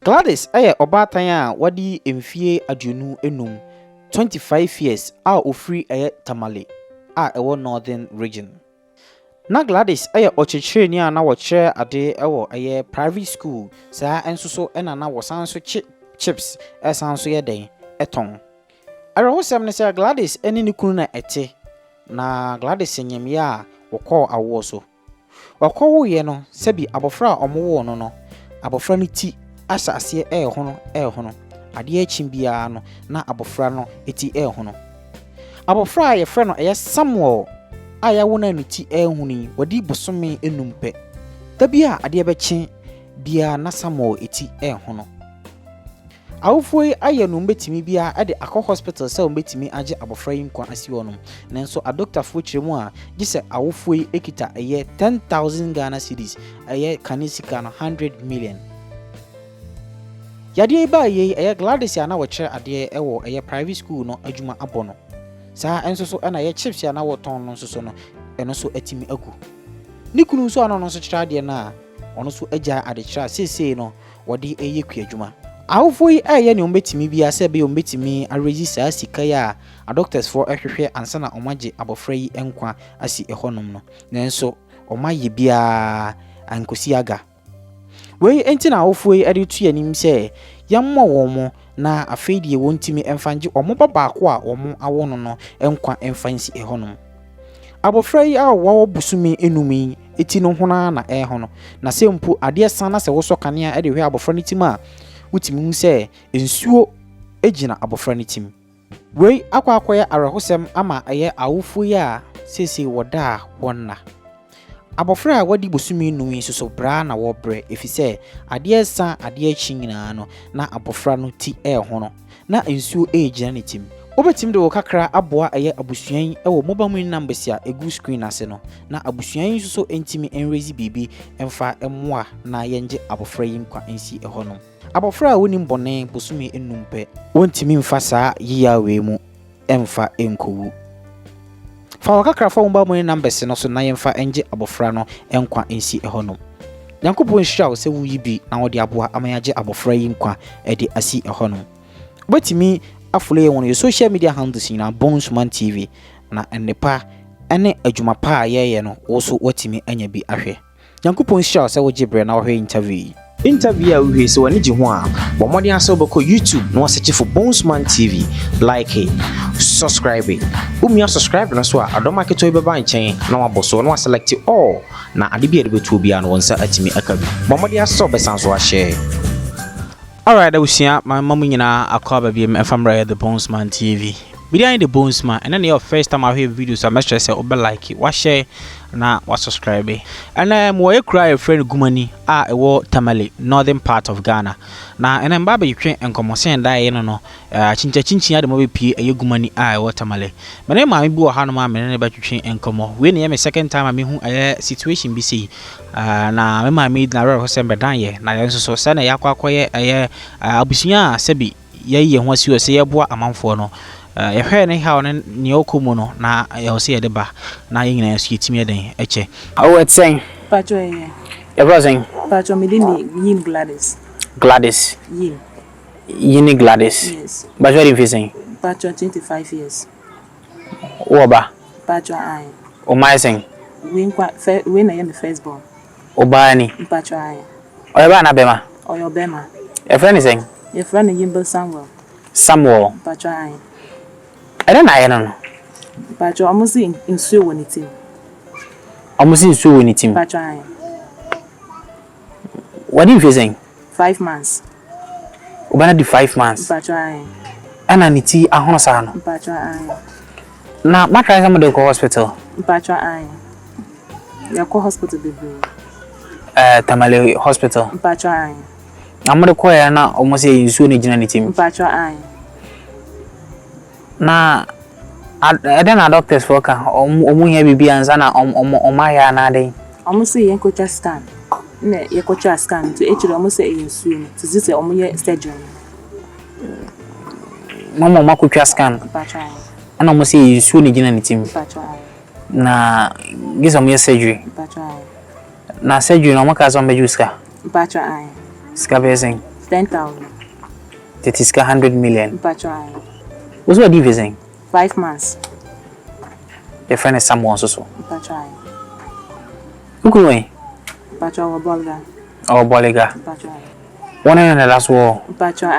Gladys aye obatan a wadi emfie aduonu enum 25 years a ofri aye Tamale a ewo Northern Region. Na Gladys aye ochechireni a na wokyere ade ewo aye private school saa enso so ena na wosanso chips esanso ye den eton. Arehosem ne say Gladys eni ne kunu na ete na Gladys nyemye a wokọ awo so. Wakọ wo ye no sebi abofra omowo no no abofra no ti asase hono ade achimbia no na abofra no eti hono abofra ye frɛ no eye Samuel aya wona no ti huni wadi bosome enumpe tabia ade bechi bia na Samuel eti hono awofoi aye no mbetimi bia ade akọ hospital sɛ mbetimi age abofra yi nkwa asi wonom nanso a doctor fo kyeremu a gise awofoi ekita eye 10,000 Ghana cedis eye kanisika no 100 million. Yade ba ye eye Gladys ya na wokyere ade ewo eye private school no adwuma abono saa enso so na ye chips ya na woton no so no eno so atimi agu ni kunu so ano no so kyere ade na ono so agya ade kyere sesei no wode eye ku adwuma awofoi aye ne ombetimi bia se be ombetimi aregi saa sika ya a doctors for ehwehwe ansa na omagye abofra yi enkwa asi ehonom no nanso omaye bia ankosi aga we enti na awofoi ade tu yanim se yammo womo na afeedie wontimi emfanje omo babaako a omo awono no enkwa emfansi ehonom abofra yi a wawo busumi enumi eti no hona na ehono na sempu ade sana se wo sokane a de hwe abofra no tim a wutimi hu se ensuo egina abofra no tim we akwakoya arehosem ama eye awofoi a sese woda wonna abofra a wadi bosumi numi so bra na wo bre efise ade sa ade achi nyina no na abofra no ti hono na ensuo egina ne tim obetim de wo kakra aboa eye abusuan ewo mobile money numbers a egu screen ase no na abusuan so entimi enrezi bibi emfa emmoa na yenje abofra yi nkwa ensi hono abofra a woni mbone bosumi enumpe wontimi mfa saa yiya we mu emfa enkowu fa wakakra fa mobile money numbers no so na yemfa enje abofra no enkwa ensi hono Yankopon hira wo se wuyi bi na wode aboa amayaje abofra yi nkwa ede asi hono wetimi afule won your social media handles na Bonesman TV na ennepa ene adwuma pa ye no wo so watimi anya bi ahwe Yankopon hira wo se wo gibre na wo hwe interview a we so wani ji ho a bo modern aso beko YouTube no search for Bonesman TV like it subscribe it subscribe na so a adoma keto be ba nchen na waboso na select all na ade bi betu bia no wonsa atimi akabi bo modern aso be sanso a share. Alright, Usia, my mom nyina akwa bi emfamra the Bonesman TV. Behind the Bonesman, and then your first time I hear videos, so make sure say obe like it, wa share na wa subscribe. And we cry a friend Gumani ewo Tamale, northern part of Ghana. Na and baba you can enkomo sen da ye no chincha ade mo be pie Gumani ewo Tamale. Me na ma bi wo ha no ma me na ba twetwe enkomo. We na me second time me hu situation bi sei. Na me ma me na ro ho sembe dan ye na yenso so se na yakwa akoye abusunya sebi ye ho asi o se ye boa amanfo no yehwe ne ha on ne okumu no na ye se ye de ba na ye nyina su yetimi den eche oh it's saying Pacho ye brother Pacho me din yin Gladys yin Gladys yes but what you saying Pacho 25 years oba Pacho ai o my saying we na ye me first born oba ni Pacho ai o ba na bema o yo bema your friend is saying your friend Yimbo Samuel Pacho ai I don't know. Pacho almost in so when it Pacho ai what are you saying 5 months Obana di 5 months Pacho ai ana niti ahono sa no Pacho ai na matrai some de hospital Pacho ai ya ko hospital bebe Tamale hospital Pacho ai amade ko ya na almost e nsuo ne gina ne tim Pacho ai na na doctors for ka omu ya bibi anza na omaya na dey almost say yenkocha scan na yekocha scan to echiro almost say nsuo no to say omu ye surgery mama makotwa scan Pacho ai ana almost say nsuo ne gina ne tim Pacho ai na gisa omu ye surgery Pacho ai na surgery na maka zo meju ska Pacho ai ska bezeng 10,000. It is 100 million. Mpacho What's what divising? 5 months. Your friend is someone so. Mpacho Who can Mpacho Bolga. Oh, Bolega. Mpacho One in the last war. Mpacho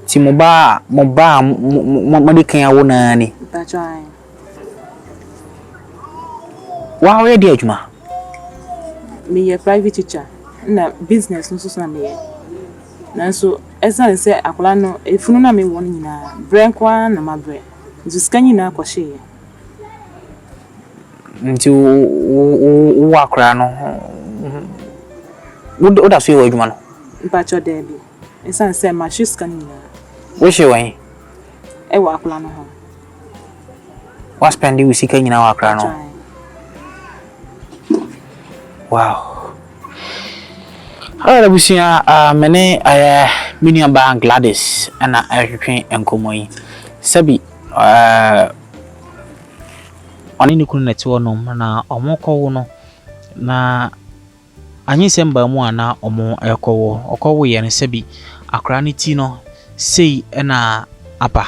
Si moba madikan awo na ni. Mpacho Wa we dey adwuma. Me a private teacher. Na business no so na me. Nanso esan se akola no efunu na me won nyina brenkwa na mabre. Nzuska nyina kwahye. Nti wo akra no. Wo da so ye adwuma no. Mpacho debi. Esan se ma shiska nyina. Wo hye wan? E wa akola no ho. Wa spendi wo sika nyina wa akra no. Wow. Hala busia mene mini aba Gladys ana ahwetwe enkomo yi. Sabi oni ni kunu nete wonom na omokowo no na anyi semba mu ana omo okowo ye ne sabi akra ne ti no sei na aba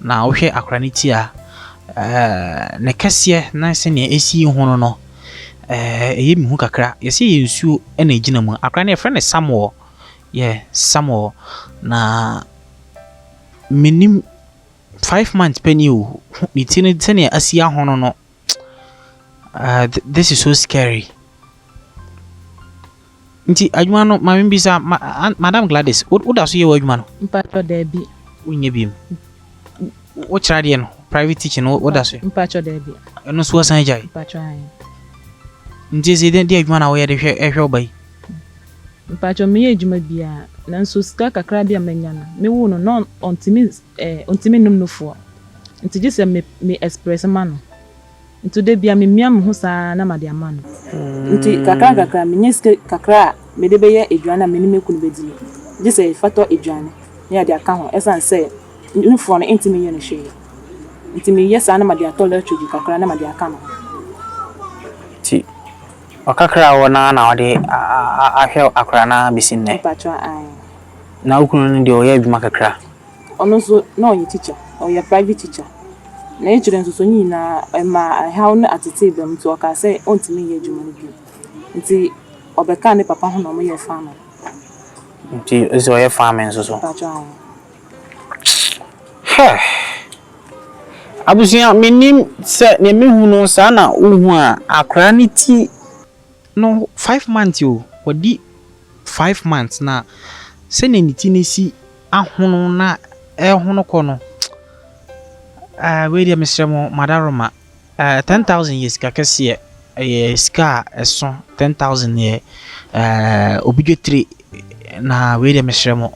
na wohwe akra ne ti a ne kase na se ne esi hu no eye mi hu kakra yesi ye nsuo na egina mu akra ne friend Samuel Samuel na minim 5 months penny o ni ti ne tene asia hono no this is so scary nti adwuma no ma mbisa Madam Gladys wo da so ye wa adwuma no Mpacho debi unye bim wo kira de no private teaching wo da so Mpacho debi no so san jai Mpacho nti se de adwuma na wo ye de hwe obai Mpacho me adwuma bia nanso ska kakra bia manya na me wo no ontimi num nofo nti gise me express man nti de bia me miam ho saa na made amano nti kakra me nyeske kakra me de beye adwana me ni mekunu bedi gise fato adwane ne ade aka ho esan se nufo no ntimi ye no hwe nti me yesa na made atola chuji kakra na made aka no ti okakra wona na ode ahwe akra na bisin ne Mpacho na ukunu ndi o ye adwuma kakra ono so na oyi teacher o ye private teacher na ejire nso nyina ma how na atete bem to ka say ontimi ye adwuma no bi nti obeka ne papa ho na mo ye farm nti ezo ye farm so Mpacho abusia menim se ne mehu no sa na uhu a akra ne ti no 5 months yo wadi 5 months na se ne ti ne si ahono na ehono ko no we dia mesremo madaroma 10,000 yes kakase ska eso 10,000 ye obidwetri na we dia mesremo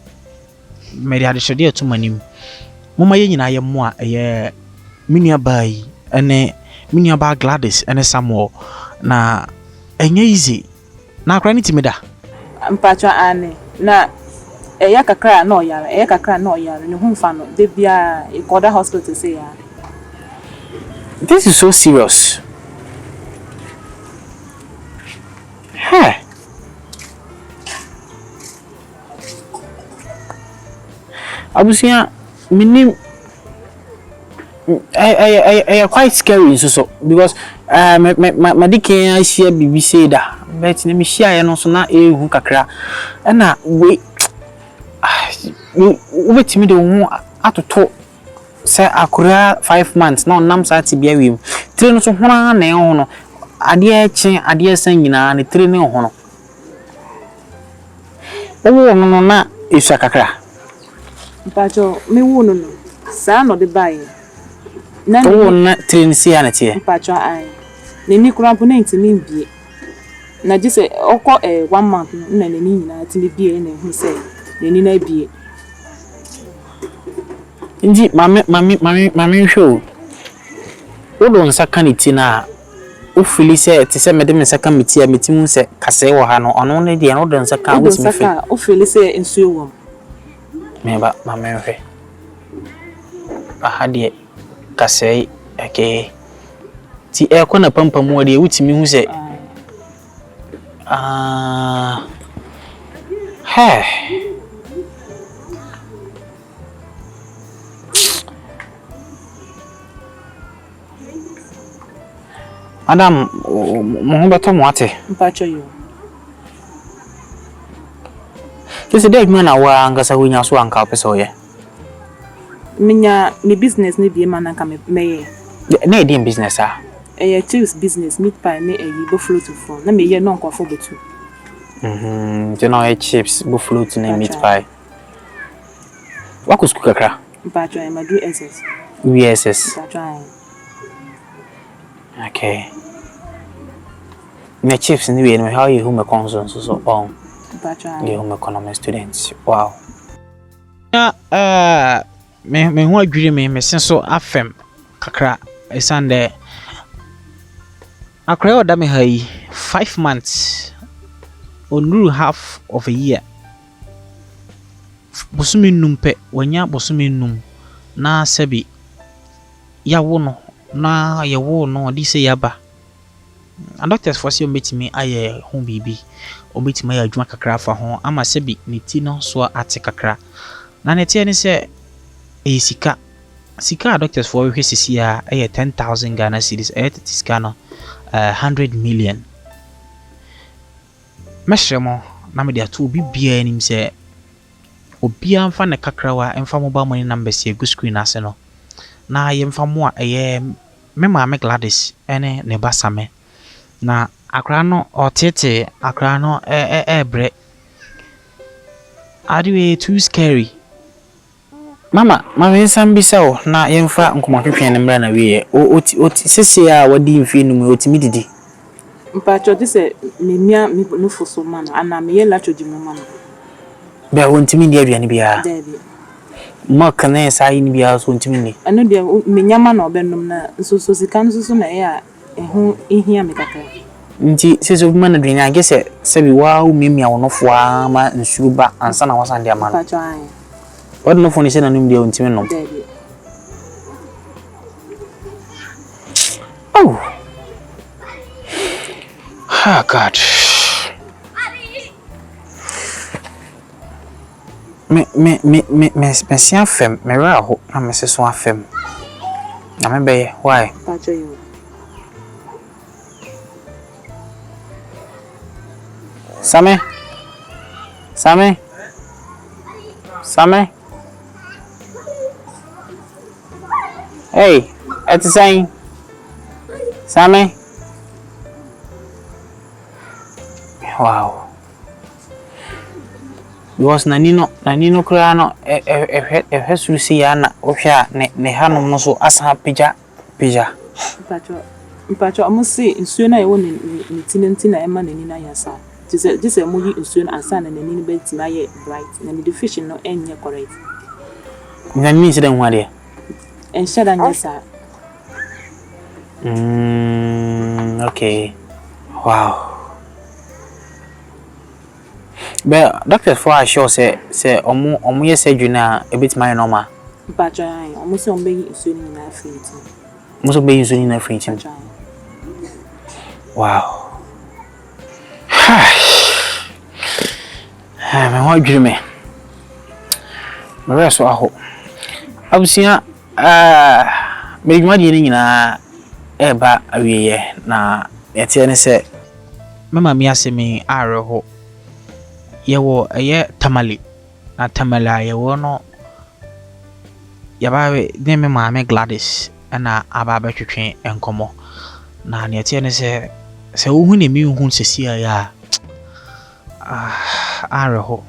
me dia de hwede atumanim moma ye nyina ye mo a ye minua bai ene minua ba Gladys ene Samuel na enye easy na akra ni timida Mpacho ane na eya kakra na oyare ne hu fa no de bia e koda hospital say ya this is so serious abusia minim I quite scary so because medican I share bibi say da but na me share no so na ehu kakra na we ubetimi de hu atoto say akura 5 months na onam sa ti bia wim tire no so hona na ho no ade eche ade san nyina ne tire ne ho no owo no na esu kakra Mpacho me wo no sa no de bai na na tire ne si ana tie Mpacho ne ni kura po na ntimi bie na gise okọ 1 month na ne ni nyina timi bie na hu say ne ni na bie Inji mami show. Odo nsaka ni ti na o fili se ti se mede nsaka meti a meti mu se kase wo ha no ono ne de odo nsaka wo ti me fe. O fili se ensuo wo. Me ba mami fe. Aha de kase ake ti e ko na pampa mu de wuti mi hu se Hey. Madam, mo beto mo ate. Mpacho yo. Kese dey adwuma na wa angasa wonya so anka pese oye. Minya mi business ne bi ma na ka me Na edi business ah. Chips business meat pie ne bo float for. Na me ye no nkofo betu. You know chips, bo float na meat pie. Wako school kakra? Mpacho e madu SS. USS. Mpacho. Okay. Me chips ni we no how you home conscience so on. Mpacho. You home economic students. Wow. Ya me ho adwiri me senso afem kakra esande akra oda me hayi 5 months onuru half of a year bosumi numpe wanya bosumi num na sebi yawo no na yawo no di se yaba and doctors for say ometimi aye ho bibi ometimi aye adwuma kakra fa ho ama sebi ne ti no so ate kakra na ne tie ne se sika doctors for we sisi a 10,000 Ghana cedis sika no 100 million meshremo na me de ato obi bia nim se obia mfa ne kakrawa emfa mobile money number se go screen ase no na ye mfa mo a me ma Gladys ene ne basame na akra no otete akra no bre adiwe too scary. Mama nsam bisa o na yemfa nkomatwetwe ne mra na wiye oti sese a wadi mfi num otimi didi. Mpacho dise memia mi no foso mano ana me ye lacho di mo mano. Be wontimi ndi aduane bia. Debi. Ma kana sa yi ni bia so wontimi ndi. Anu de menyama na obenum na so sika nso so na ya ehu ihia me kakra. Nti sese obi ma na aduane agese sebi wa o memia wonofo a ma nsuru ba ansa na wasan de ama. Mpacho ai. What no phone is na num dia wontimi no. Debi. Oh. Ah, God. Me si afem, me ra ho, na me se so afem. Na me be why? Mpacho yo. Same. Hey, at the same. Same. Wow. Because nanino kura no susi ya na ohwa ne hanom no so asa pija. Mpacho amusi nsuo na ye woni ni tinenti na ema nani na yasa. Just mu yi nsuo na asa na nani be tima ye bright na the fish no enye correct. Nani se den ho ade? Enshada nyesa. Okay. Wow. But doctor for sure say omu ye surgery na a bit my normal. Mpacho ai amusi ombe yi nsuo ni na afiti. Muso be use ni na free. Wow. Me ho adwiri me. Me reso aho. Abusia me dwuma de ni nyina eba awiye na yete ne se mama mi asemi areho yewo eye tamale na tamala yewo no yabawe de me maame Gladys na ababa twetwe enkomo na ne yete ne se wo hu ne mi hu sesi ya areho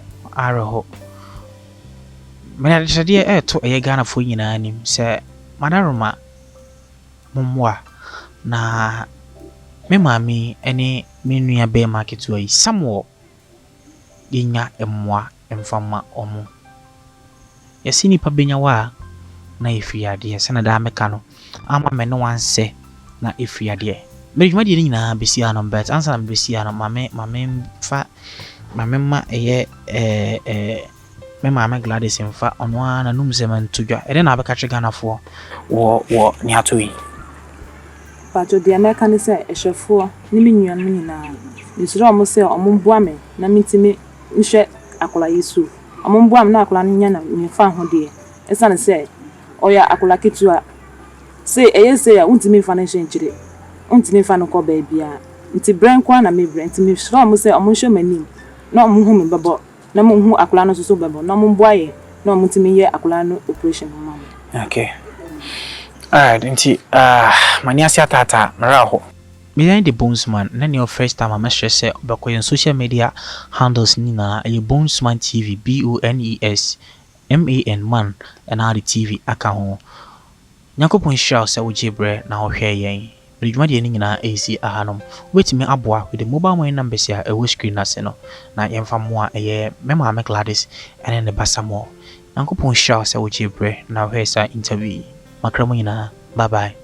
me na de to eye Ghana fo nyina anim se madaroma momwa na me mami ene me nua be market wa samwo yenya emwa emfama omo yasini pa benya wa na efiade se na da meka no ama me no wanse na efiade me dwuma de nyina besi ano bet ansa na besi ano mame ma eye me mama Gladys mfa ono ana num se man tudwa ede na abeka Ghana fo wo ni atoyi. Pacho de America ne se ehwefo ni me nuan nyina nsuro omo se omo boa me na mitimi nhwe akola yesu amombo am na akola nya na me fa ho de esane se oya akola ketu a se eye se ya untimi fa na hyenkyire untimi fa no ko ba bia nti brand kwa na me brand nti me sure mo se omo hwe manim na omo hu me bebo na mo hu akola no so bebo na mo mboaye na omo ntimi ye akola no operation mama. Okay. Nti mani ase atata mara ho. Behind the Bonesman, na your first time I'm sure say bako your social media handles nina a Bonesman TV BONESMAN man and how the TV aka ho. Nyankopon hira say wo jebre na wo hwe yen. Bridwuma de ni nyina AC ahanom. Wetimi aboa with the mobile money numbers ya e screen na se no. Na yemfa mo a eye mema me Gladys and ne basamo. Nyankopon hira say wo jebre na hwe sa interview. Makramo nyina. Bye bye.